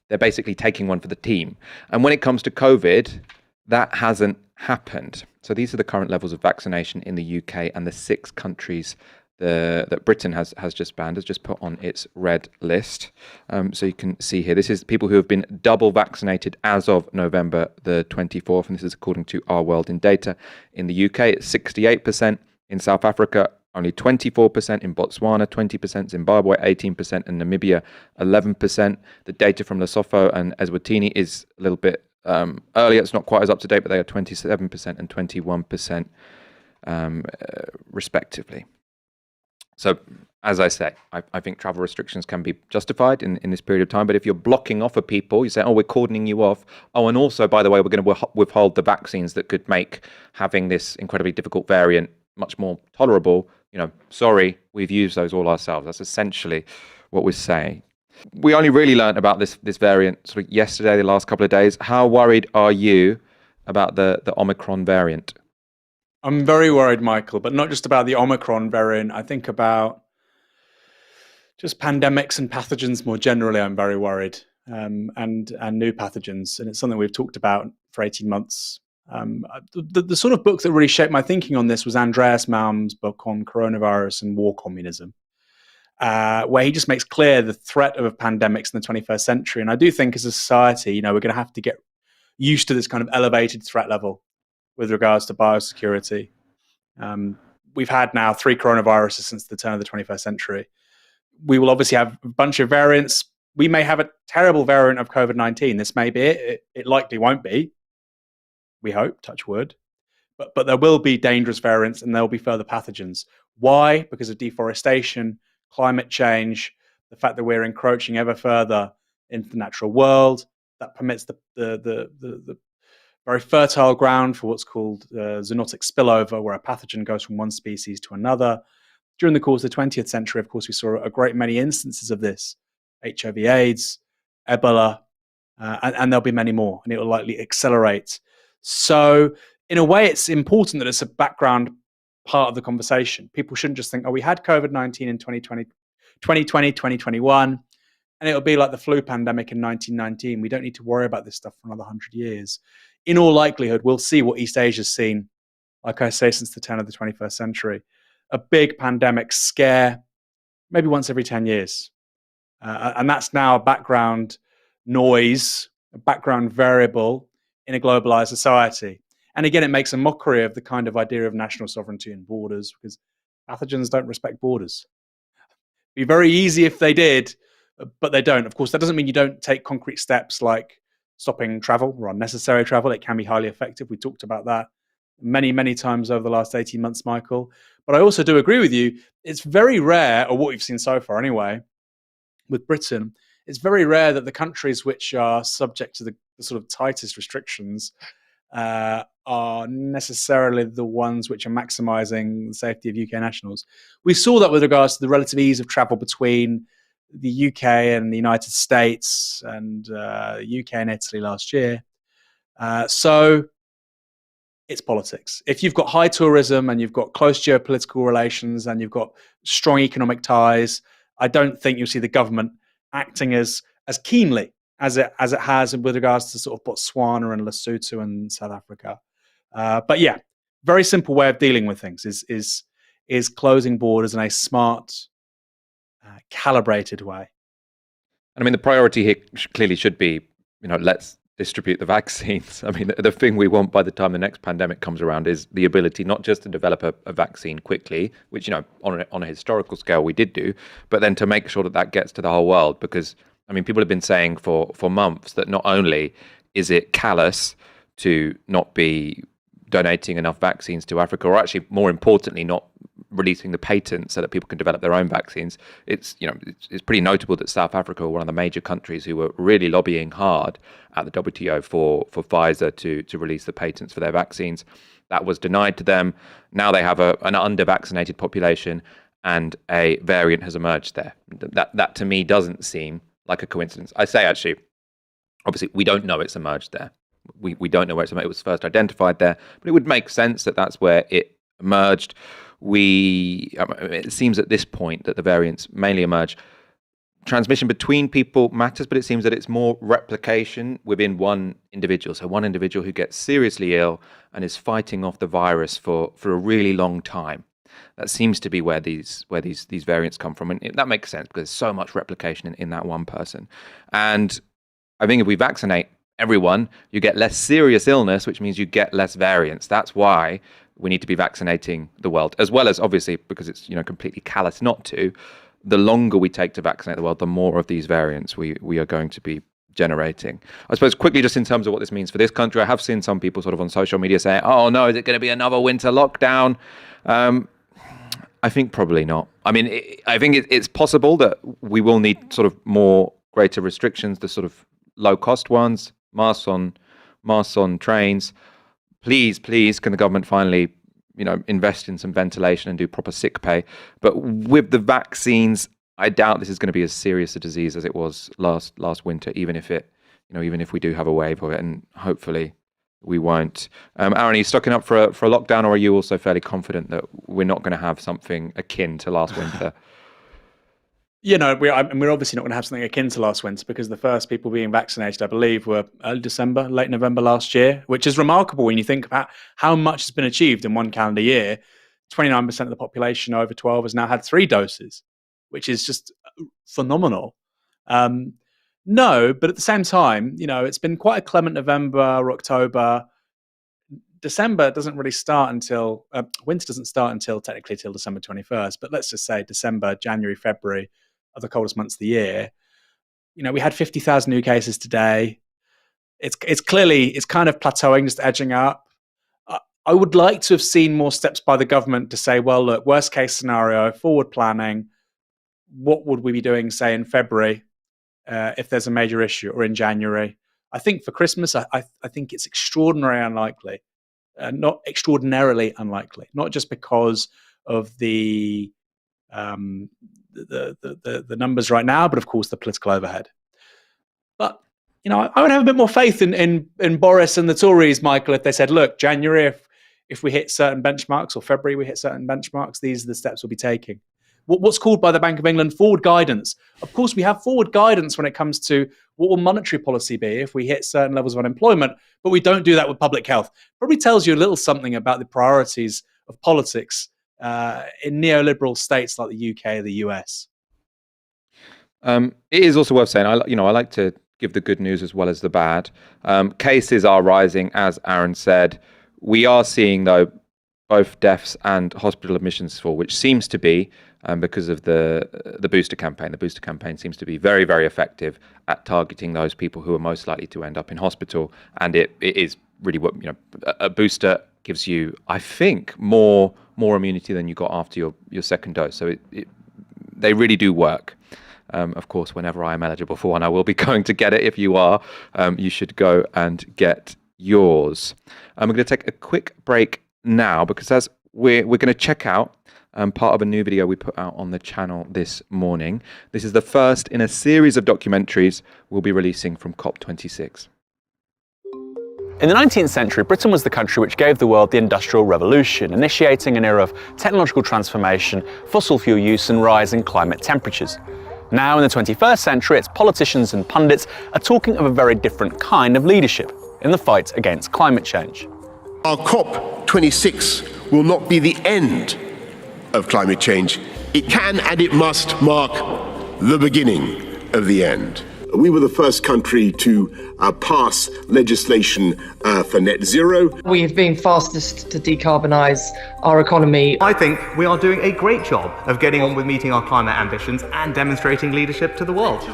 They're basically taking one for the team. And when it comes to COVID, that hasn't happened. So these are the current levels of vaccination in the UK and the 6 countries that Britain has just banned, has just put on its red list. So you can see here, this is people who have been double vaccinated as of November the 24th, and this is according to Our World in Data. In the UK, it's 68%. In South Africa, only 24%. In Botswana, 20%. Zimbabwe, 18%. And Namibia, 11%. The data from Lesotho and Eswatini is a little bit earlier. It's not quite as up to date, but they are 27% and 21% respectively. So, as I say, I think travel restrictions can be justified in this period of time. But if you're blocking off of people, you say, oh, we're cordoning you off. Oh, and also, by the way, we're going to withhold the vaccines that could make having this incredibly difficult variant much more tolerable. Sorry, we've used those all ourselves. That's essentially what we're saying. We only really learned about this variant sort of yesterday, the last couple of days. How worried are you about the Omicron variant? I'm very worried, Michael, but not just about the Omicron variant. I think about just pandemics and pathogens more generally. I'm very worried, and new pathogens, and it's something we've talked about for 18 months. The sort of book that really shaped my thinking on this was Andreas Malm's book on coronavirus and war communism, where he just makes clear the threat of pandemics in the 21st century. And I do think as a society, we're going to have to get used to this kind of elevated threat level with regards to biosecurity. We've had now 3 coronaviruses since the turn of the 21st century. We will obviously have a bunch of variants. We may have a terrible variant of COVID-19. This may be it. It likely won't be. We hope, touch wood. But there will be dangerous variants and there will be further pathogens. Why? Because of deforestation, climate change, the fact that we're encroaching ever further into the natural world. That permits the very fertile ground for what's called zoonotic spillover, where a pathogen goes from one species to another. During the course of the 20th century, of course, we saw a great many instances of this. HIV/AIDS, Ebola, and there'll be many more, and it will likely accelerate. So in a way, it's important that it's a background part of the conversation. People shouldn't just think, oh, we had COVID-19 in 2020, 2021, and it'll be like the flu pandemic in 1919. We don't need to worry about this stuff for another 100 years. In all likelihood, we'll see what East Asia's seen, like I say, since the turn of the 21st century. A big pandemic scare, maybe once every 10 years. And that's now a background noise, a background variable in a globalized society. And again, it makes a mockery of the kind of idea of national sovereignty and borders, because pathogens don't respect borders. It'd be very easy if they did, but they don't. Of course, that doesn't mean you don't take concrete steps like stopping travel or unnecessary travel. It can be highly effective. We talked about that many, many times over the last 18 months, Michael. But I also do agree with you. It's very rare, or what we've seen so far anyway, with Britain, it's very rare that the countries which are subject to the sort of tightest restrictions are necessarily the ones which are maximizing the safety of UK nationals. We saw that with regards to the relative ease of travel between the UK and the United States and UK and Italy last year. So it's politics. If you've got high tourism and you've got close geopolitical relations and you've got strong economic ties, I don't think you'll see the government acting as keenly as it has with regards to sort of Botswana and Lesotho and South Africa. But yeah, very simple way of dealing with things is closing borders in a smart, calibrated way. And I mean, the priority here clearly should be, let's distribute the vaccines. I mean, the thing we want by the time the next pandemic comes around is the ability not just to develop a vaccine quickly, which, on a historical scale we did do, but then to make sure that that gets to the whole world. Because, I mean, people have been saying for months that not only is it callous to not be donating enough vaccines to Africa, or actually more importantly, not releasing the patents so that people can develop their own vaccines. It's pretty notable that South Africa were one of the major countries who were really lobbying hard at the WTO for Pfizer to release the patents for their vaccines. That was denied to them. Now they have an under-vaccinated population, and a variant has emerged there. That to me doesn't seem like a coincidence. I say, actually, obviously we don't know it's emerged there. We don't know where it's emerged. It was first identified there, but it would make sense that that's where it emerged. It seems at this point that the variants mainly emerge. Transmission between people matters, but it seems that it's more replication within one individual. So one individual who gets seriously ill and is fighting off the virus for a really long time. That seems to be where these variants come from, and that makes sense because there's so much replication in that one person. And I think if we vaccinate everyone, you get less serious illness, which means you get less variants. That's why we need to be vaccinating the world, as well as, obviously, because it's completely callous not to. The longer we take to vaccinate the world, the more of these variants we are going to be generating. I suppose quickly, just in terms of what this means for this country, I have seen some people sort of on social media saying, "Oh no, is it going to be another winter lockdown?" I think probably not. I mean, I think it's possible that we will need sort of greater restrictions, the sort of low-cost ones, masks on trains. Please, can the government finally, invest in some ventilation and do proper sick pay? But with the vaccines, I doubt this is going to be as serious a disease as it was last winter, even if we do have a wave of it, and hopefully we won't. Aaron, are you stocking up for a lockdown, or are you also fairly confident that we're not going to have something akin to last winter? We're obviously not going to have something akin to last winter, because the first people being vaccinated, I believe, were early December, late November last year, which is remarkable when you think about how much has been achieved in one calendar year. 29% of the population over 12 has now had 3 doses, which is just phenomenal. No, but at the same time, it's been quite a clement November, October. December doesn't really start until winter doesn't start until technically till December 21st. But let's just say December, January, February are the coldest months of the year. We had 50,000 new cases today. It's kind of plateauing, just edging up. I would like to have seen more steps by the government to say, well, look, worst case scenario, forward planning. What would we be doing, say, in February if there's a major issue, or in January? I think for Christmas, I think it's extraordinarily unlikely. Not extraordinarily unlikely, not just because of the numbers right now, but of course the political overhead. But I would have a bit more faith in Boris and the Tories, Michael, if they said, look, January, if we hit certain benchmarks, or February we hit certain benchmarks, these are the steps we'll be taking. What's called by the Bank of England forward guidance. Of course, we have forward guidance when it comes to what will monetary policy be if we hit certain levels of unemployment, but we don't do that with public health. Probably tells you a little something about the priorities of politics in neoliberal states like the UK or the US. It is also worth saying, I like to give the good news as well as the bad. Cases are rising, as Aaron said. We are seeing, though, both deaths and hospital admissions fall, which seems to be because of the booster campaign. The booster campaign seems to be very, very effective at targeting those people who are most likely to end up in hospital. And it is really what, a booster gives you, I think, more immunity than you got after your second dose. So they really do work. Of course, whenever I am eligible for one, I will be going to get it. If you are, you should go and get yours. We're going to take a quick break now, because as we're going to check out part of a new video we put out on the channel this morning. This is the first in a series of documentaries we'll be releasing from COP26. In the 19th century, Britain was the country which gave the world the Industrial Revolution, initiating an era of technological transformation, fossil fuel use and rising climate temperatures. Now in the 21st century, its politicians and pundits are talking of a very different kind of leadership in the fight against climate change. Our COP26 will not be the end of climate change. It can and it must mark the beginning of the end. We were the first country to pass legislation for net zero. We have been fastest to decarbonise our economy. I think we are doing a great job of getting on with meeting our climate ambitions and demonstrating leadership to the world.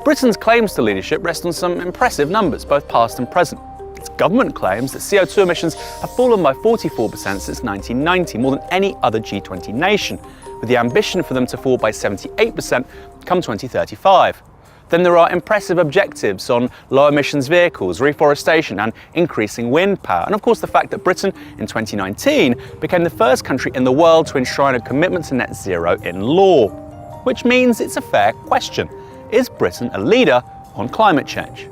Britain's claims to leadership rest on some impressive numbers, both past and present. Its government claims that CO2 emissions have fallen by 44% since 1990, more than any other G20 nation, with the ambition for them to fall by 78% come 2035. Then there are impressive objectives on low emissions vehicles, reforestation and increasing wind power. And of course the fact that Britain in 2019 became the first country in the world to enshrine a commitment to net zero in law. Which means it's a fair question. Is Britain a leader on climate change?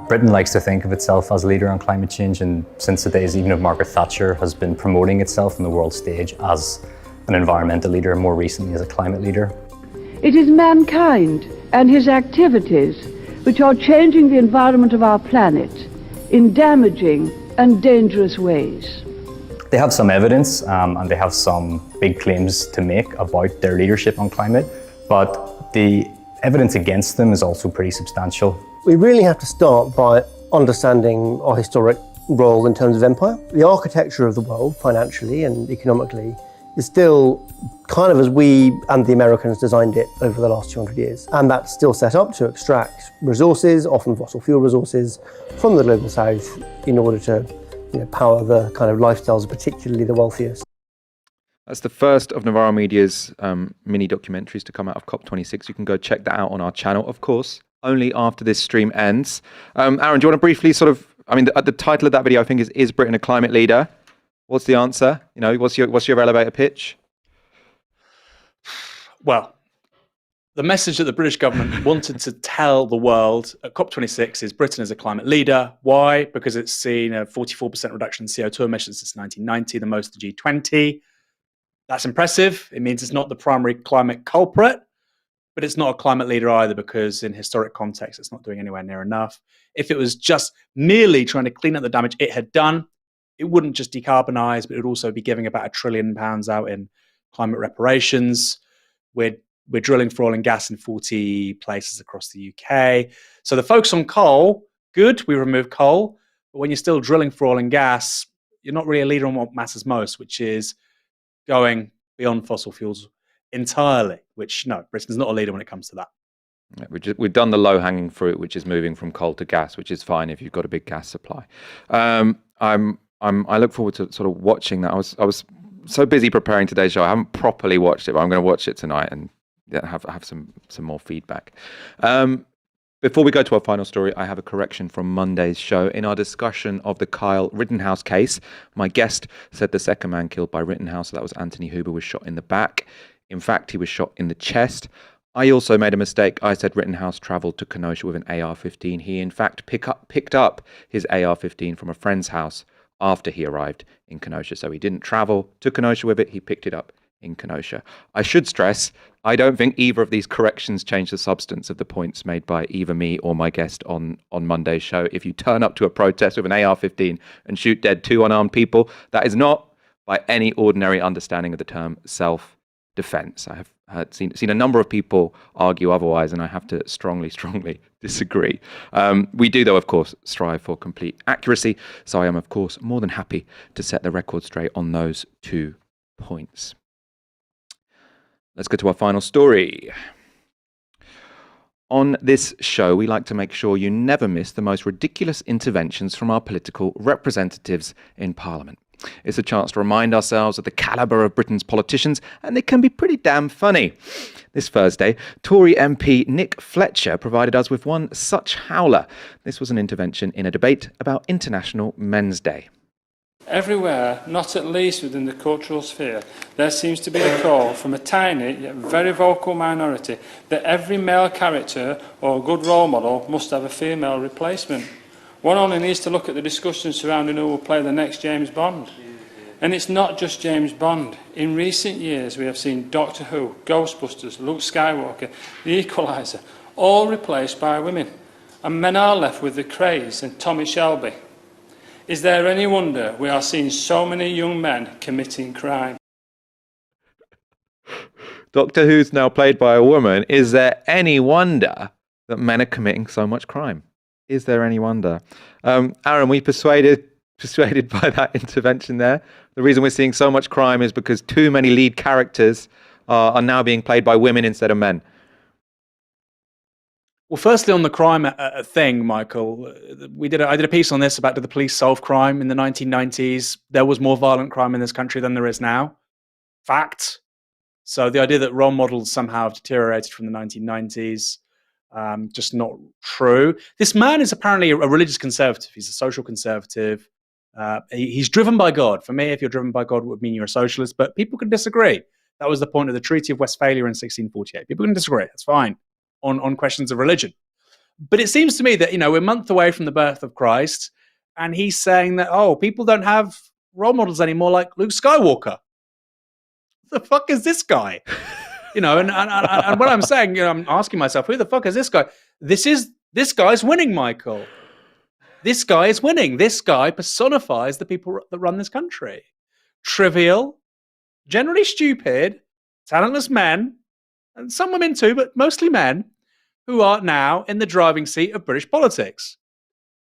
Britain likes to think of itself as a leader on climate change, and since the days even of Margaret Thatcher has been promoting itself on the world stage as an environmental leader, and more recently as a climate leader. It is mankind and his activities which are changing the environment of our planet in damaging and dangerous ways. They have some evidence and they have some big claims to make about their leadership on climate, but the evidence against them is also pretty substantial. We really have to start by understanding our historic role in terms of empire. The architecture of the world, financially and economically, is still kind of as we and the Americans designed it over the last 200 years. And that's still set up to extract resources, often fossil fuel resources, from the global south in order to power the kind of lifestyles of particularly the wealthiest. That's the first of Novara Media's mini documentaries to come out of COP26. You can go check that out on our channel, of course, only after this stream ends. Aaron, do you want to briefly the title of that video, I think, is Britain a climate leader? What's the answer? What's your elevator pitch? Well, the message that the British government wanted to tell the world at COP26 is Britain is a climate leader. Why? Because it's seen a 44% reduction in CO2 emissions since 1990, the most of the G20. That's impressive. It means it's not the primary climate culprit, but it's not a climate leader either, because in historic context, it's not doing anywhere near enough. If it was just merely trying to clean up the damage it had done, it wouldn't just decarbonise, but it would also be giving about £1 trillion out in climate reparations. We're drilling for oil and gas in 40 places across the UK. So the focus on coal, good, we remove coal. But when you're still drilling for oil and gas, you're not really a leader on what matters most, which is going beyond fossil fuels entirely, which, no, Britain's not a leader when it comes to that. Yeah, we've done the low-hanging fruit, which is moving from coal to gas, which is fine if you've got a big gas supply. I look forward to sort of watching that. I was so busy preparing today's show, I haven't properly watched it, but I'm going to watch it tonight and have some more feedback. Before we go to our final story, I have a correction from Monday's show. In our discussion of the Kyle Rittenhouse case, my guest said the second man killed by Rittenhouse, so that was Anthony Hoover, was shot in the back. In fact, he was shot in the chest. I also made a mistake. I said Rittenhouse travelled to Kenosha with an AR-15. He, in fact, picked up his AR-15 from a friend's house after he arrived in Kenosha. So he didn't travel to Kenosha with it. He picked it up in Kenosha. I should stress, I don't think either of these corrections change the substance of the points made by either me or my guest on Monday's show. If you turn up to a protest with an AR-15 and shoot dead 2 unarmed people, that is not by any ordinary understanding of the term self-defense. I have seen a number of people argue otherwise, and I have to strongly disagree. We do, though, of course, strive for complete accuracy, so I am, of course, more than happy to set the record straight on those 2 points. Let's go to our final story. On this show, we like to make sure you never miss the most ridiculous interventions from our political representatives in Parliament. It's a chance to remind ourselves of the calibre of Britain's politicians, and they can be pretty damn funny. This Thursday, Tory MP Nick Fletcher provided us with one such howler. This was an intervention in a debate about International Men's Day. Everywhere, not at least within the cultural sphere, there seems to be a call from a tiny yet very vocal minority that every male character or good role model must have a female replacement. One only needs to look at the discussion surrounding who will play the next James Bond. And it's not just James Bond. In recent years, we have seen Doctor Who, Ghostbusters, Luke Skywalker, The Equalizer, all replaced by women. And men are left with the Craze and Tommy Shelby. Is there any wonder we are seeing so many young men committing crime? Doctor Who's now played by a woman. Is there any wonder that men are committing so much crime. Is there any wonder? Aaron, we persuaded by that intervention there. The reason we're seeing so much crime is because too many lead characters are now being played by women instead of men. Well, firstly, on the crime thing, Michael, I did a piece on this about, did the police solve crime in the 1990s? There was more violent crime in this country than there is now. Fact. So the idea that role models somehow have deteriorated from the 1990s, just not true. This man is apparently a religious conservative. He's a social conservative. He's driven by God. For me, if you're driven by God, it would mean you're a socialist, but people can disagree. That was the point of the Treaty of Westphalia in 1648. People can disagree. That's fine on questions of religion. But it seems to me that, we're a month away from the birth of Christ, and he's saying that, people don't have role models anymore like Luke Skywalker. The fuck is this guy? And what I'm saying, I'm asking myself, who the fuck is this guy? This guy's winning, Michael. This guy is winning. This guy personifies the people that run this country. Trivial, generally stupid, talentless men, and some women too, but mostly men, who are now in the driving seat of British politics.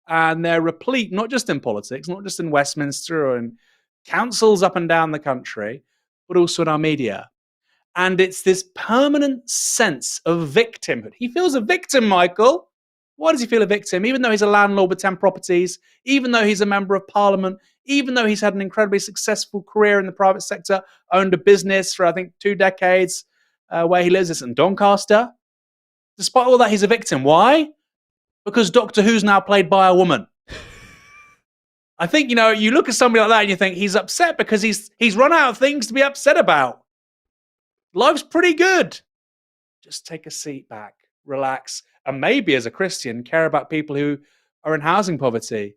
And they're replete, not just in politics, not just in Westminster or in councils up and down the country, but also in our media. And it's this permanent sense of victimhood. He feels a victim, Michael. Why does he feel a victim? Even though he's a landlord with 10 properties, even though he's a member of parliament, even though he's had an incredibly successful career in the private sector, owned a business for, I think, 2 decades, where he lives in Doncaster. Despite all that, he's a victim. Why? Because Doctor Who's now played by a woman. I think, you look at somebody like that and you think he's upset because he's run out of things to be upset about. Life's pretty good. Just take a seat back, relax, and maybe as a Christian, care about people who are in housing poverty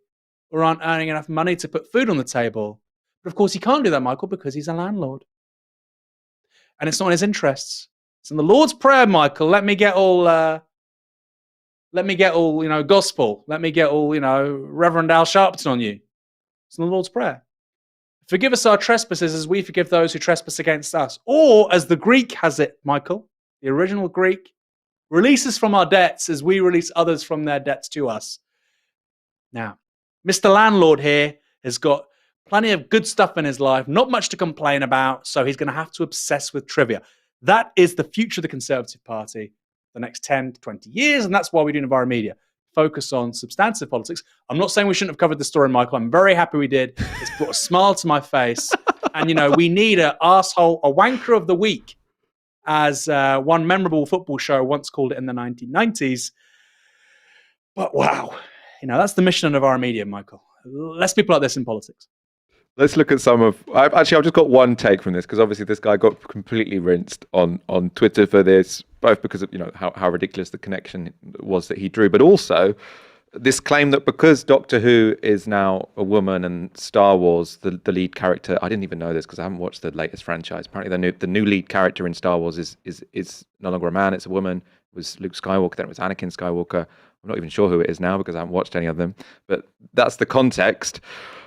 or aren't earning enough money to put food on the table. But of course, he can't do that, Michael, because he's a landlord. And it's not in his interests. It's in the Lord's Prayer, Michael. Let me get all gospel. Let me get all, Reverend Al Sharpton on you. It's in the Lord's Prayer. Forgive us our trespasses as we forgive those who trespass against us. Or, as the Greek has it, Michael, the original Greek, release us from our debts as we release others from their debts to us. Now, Mr. Landlord here has got plenty of good stuff in his life, not much to complain about, so he's going to have to obsess with trivia. That is the future of the Conservative Party the next 10 to 20 years, and that's why we do Novara Media. Focus on substantive politics. I'm not saying we shouldn't have covered the story, Michael. I'm very happy we did. It's brought a smile to my face. And, we need a wanker of the week, as one memorable football show once called it in the 1990s. But wow, that's the mission of Novara Media, Michael. Less people like this in politics. Let's look at some of... I've just got one take from this, because obviously this guy got completely rinsed on Twitter for this, both because of how ridiculous the connection was that he drew, but also this claim that because Doctor Who is now a woman and Star Wars, the lead character... I didn't even know this because I haven't watched the latest franchise. Apparently the new lead character in Star Wars is no longer a man, it's a woman. It was Luke Skywalker, then it was Anakin Skywalker. I'm not even sure who it is now because I haven't watched any of them, but that's the context.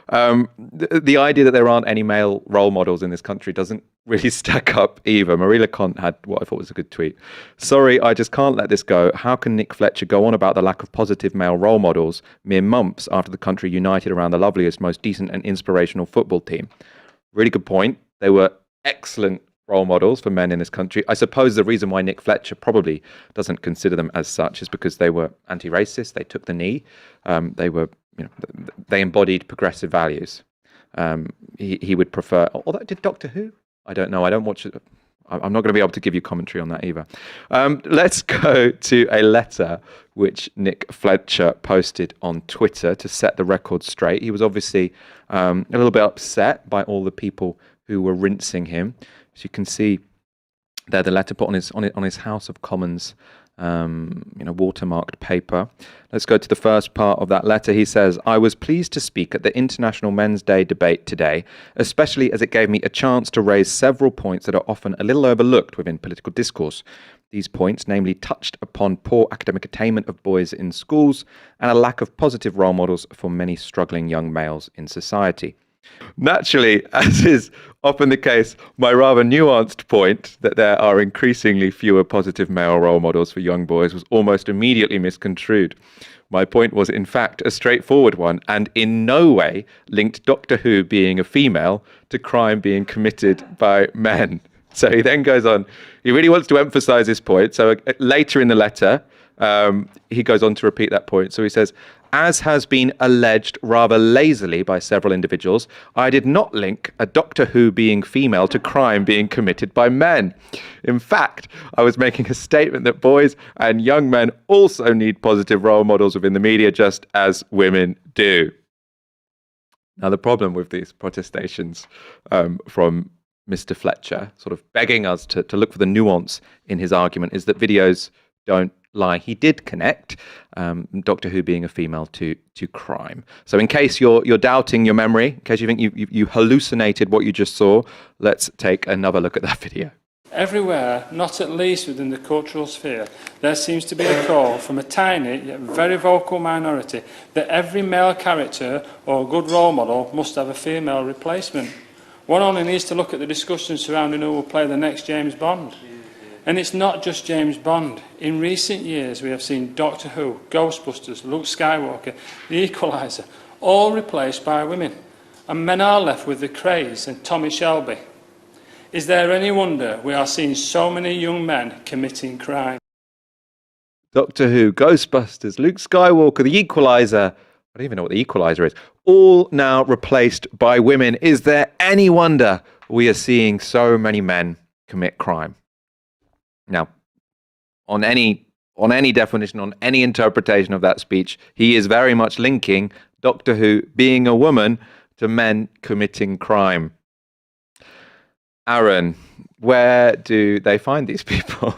The idea that there aren't any male role models in this country doesn't really stack up either. Marie Leconte had what I thought was a good tweet. Sorry, I just can't let this go. How can Nick Fletcher go on about the lack of positive male role models mere months after the country united around the loveliest, most decent and inspirational football team? Really good point. They were excellent role models for men in this country. I suppose the reason why Nick Fletcher probably doesn't consider them as such is because they were anti-racist. They took the knee. They embodied progressive values. He would prefer... Although, did Doctor Who? I don't know. I don't watch it. I'm not going to be able to give you commentary on that either. Let's go to a letter which Nick Fletcher posted on Twitter to set the record straight. He was obviously a little bit upset by all the people who were rinsing him. As you can see there, the letter put on his House of Commons watermarked paper. Let's go to the first part of that letter. He says, I was pleased to speak at the International Men's Day debate today, especially as it gave me a chance to raise several points that are often a little overlooked within political discourse. These points, namely, touched upon poor academic attainment of boys in schools and a lack of positive role models for many struggling young males in society. Naturally, as is often the case, my rather nuanced point that there are increasingly fewer positive male role models for young boys was almost immediately misconstrued. My point was, in fact, a straightforward one and in no way linked Doctor Who being a female to crime being committed by men. So he then goes on, he really wants to emphasize this point. So later in the letter, he goes on to repeat that point. So he says, as has been alleged rather lazily by several individuals, I did not link a Doctor Who being female to crime being committed by men. In fact, I was making a statement that boys and young men also need positive role models within the media, just as women do. Now, the problem with these protestations from Mr. Fletcher, sort of begging us to look for the nuance in his argument, is that videos don't lie. He did connect Doctor Who being a female to crime. So in case you're doubting your memory, in case you think you hallucinated what you just saw, let's take another look at that video. Everywhere, not at least within the cultural sphere, there seems to be a call from a tiny yet very vocal minority that every male character or good role model must have a female replacement. One only needs to look at the discussion surrounding who will play the next James Bond. And it's not just James Bond. In recent years, we have seen Doctor Who, Ghostbusters, Luke Skywalker, The Equalizer, all replaced by women. And men are left with the Craze and Tommy Shelby. Is there any wonder we are seeing so many young men committing crime? Doctor Who, Ghostbusters, Luke Skywalker, The Equalizer. I don't even know what The Equalizer is. All now replaced by women. Is there any wonder we are seeing so many men commit crime? Now, on any definition, on any interpretation of that speech, he is very much linking Doctor Who being a woman to men committing crime. Aaron, where do they find these people?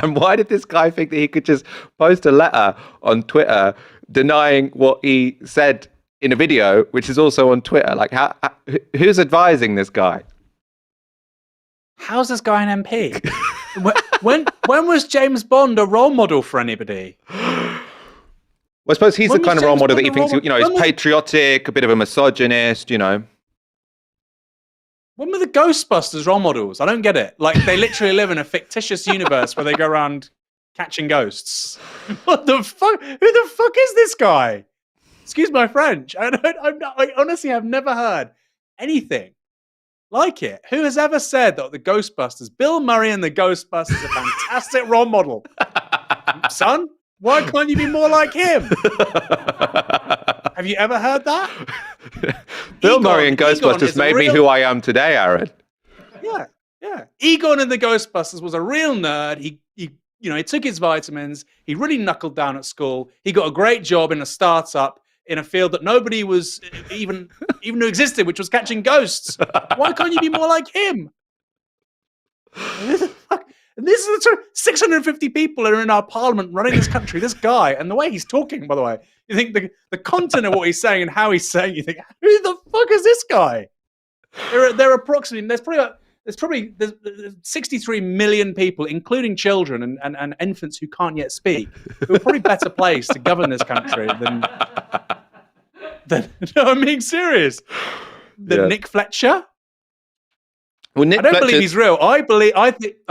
And why did this guy think that he could just post a letter on Twitter denying what he said in a video, which is also on Twitter? Like, who's advising this guy? How's this guy an MP? When was James Bond a role model for anybody? Well, I suppose he's the kind of role model that he thinks, he's patriotic, a bit of a misogynist, When were the Ghostbusters role models? I don't get it. Like, they literally live in a fictitious universe where they go around catching ghosts. What the fuck? Who the fuck is this guy? Excuse my French. I honestly have never heard anything like it. Who has ever said that the Ghostbusters, Bill Murray and the Ghostbusters, are a fantastic role model? Son, why can't you be more like him? Have you ever heard that? Bill Murray and Ghostbusters made me who I am today, Aaron. Yeah. Egon in the Ghostbusters was a real nerd. He took his vitamins. He really knuckled down at school. He got a great job in a startup in a field that nobody was even knew existed, which was catching ghosts. Why can't you be more like him? And this is the 650 people that are in our parliament running this country. This guy, and the way he's talking, by the way, you think the content of what he's saying and how he's saying, you think, who the fuck is this guy? There are approximately there's probably 63 million people, including children and infants who can't yet speak, who are probably better placed to govern this country than no, I'm being serious. Nick Fletcher. Well, Nick I don't Fletcher... believe he's real. I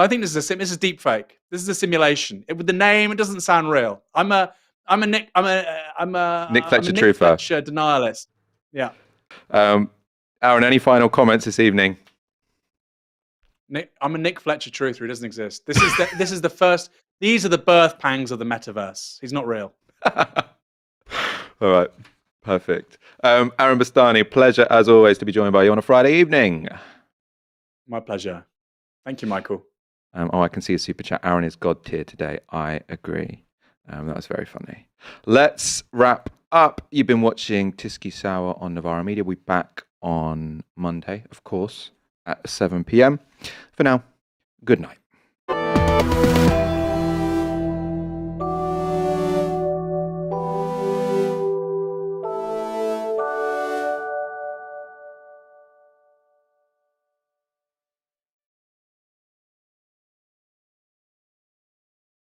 think this is deep fake. This is a simulation. With the name, it doesn't sound real. I'm a Nick Fletcher truther. Fletcher denialist. Yeah. Aaron, any final comments this evening? I'm a Nick Fletcher truther. He doesn't exist. This is the first. These are the birth pangs of the metaverse. He's not real. All right. Perfect. Aaron Bastani, pleasure as always to be joined by you on a Friday evening. My pleasure. Thank you, Michael. I can see a super chat. Aaron is God tier today. I agree. That was very funny. Let's wrap up. You've been watching Tysky Sour on Novara Media. We'll be back on Monday, of course, at 7 p.m. For now, good night.